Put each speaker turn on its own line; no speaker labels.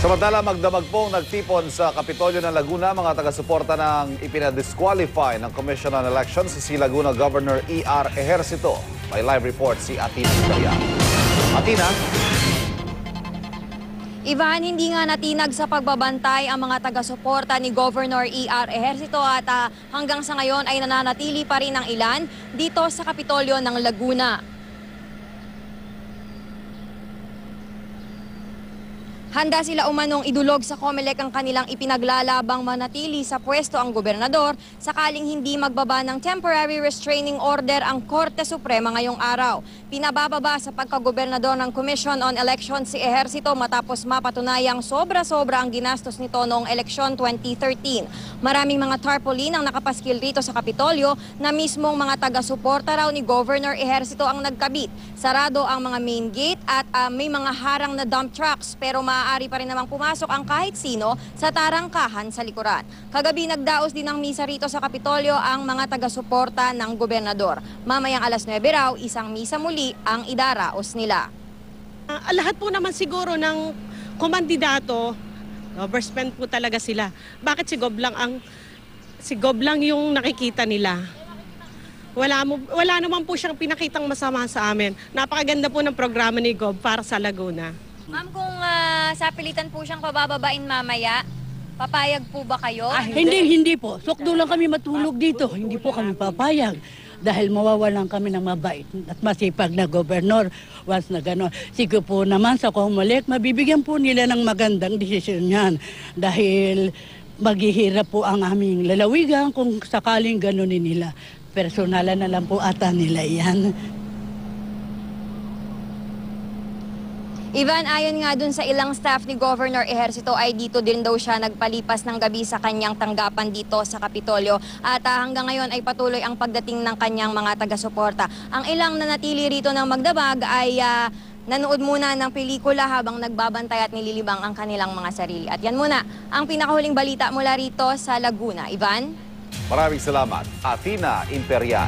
Samantala, magdamag pong nagtipon sa Kapitolyo ng Laguna mga taga-suporta ng ipinadisqualify ng Commission on Elections si Laguna Governor E.R. Ejercito. May live report si Atina Victoria. Atina?
Ivan, hindi nga natinag sa pagbabantay ang mga taga-suporta ni Governor E.R. Ejercito at hanggang sa ngayon ay nananatili pa rin ang ilan dito sa Kapitolyo ng Laguna. Handa sila umanong idulog sa COMELEC ang kanilang ipinaglalabang manatili sa pwesto ang gobernador sakaling hindi magbaba ng temporary restraining order ang Korte Suprema ngayong araw. Pinabababa sa pagkagobernador ng Commission on Elections si Ejercito matapos mapatunayang sobra-sobra ang ginastos nito noong eleksyon 2013. Maraming mga tarpaulin ang nakapaskil rito sa Kapitolyo na mismong mga taga-suporta raw ni Governor Ejercito ang nagkabit. Sarado ang mga main gate at may mga harang na dump trucks pero maaari pa rin namang pumasok ang kahit sino sa tarangkahan sa likuran. Kagabi nagdaos din ng misa rito sa Kapitolyo ang mga taga-suporta ng gobernador. Mamayang alas 9 raw, isang misa muli ang idaraos nila.
Lahat po naman siguro ng kumandidato, overspend po talaga sila. Bakit si Gob lang yung nakikita nila? Wala naman po siyang pinakitang masama sa amin. Napakaganda po ng programa ni Gob para sa Laguna.
Ma'am, kung sapilitan po siyang pabababain mamaya, papayag po ba kayo?
Hindi po. Sukdo lang kami matulog dito. Hindi po kami papayag. Dahil mawawalan kami ng mabait at masipag na gobernador. Once na gano'n. Siguro po naman sa COMELEC, mabibigyan po nila ng magandang desisyon yan. Dahil maghihirap po ang aming lalawigan kung sakaling gano'nin nila. Personalan na lang po ata nila yan.
Ivan, ayon nga dun sa ilang staff ni Governor Ejercito ay dito din daw siya nagpalipas ng gabi sa kanyang tanggapan dito sa Kapitolyo. At hanggang ngayon ay patuloy ang pagdating ng kanyang mga taga-suporta. Ang ilang nanatili rito ng magdamag ay nanood muna ng pelikula habang nagbabantay at nililibang ang kanilang mga sarili. At yan muna ang pinakahuling balita mula rito sa Laguna. Ivan?
Maraming salamat, Atina Imperial.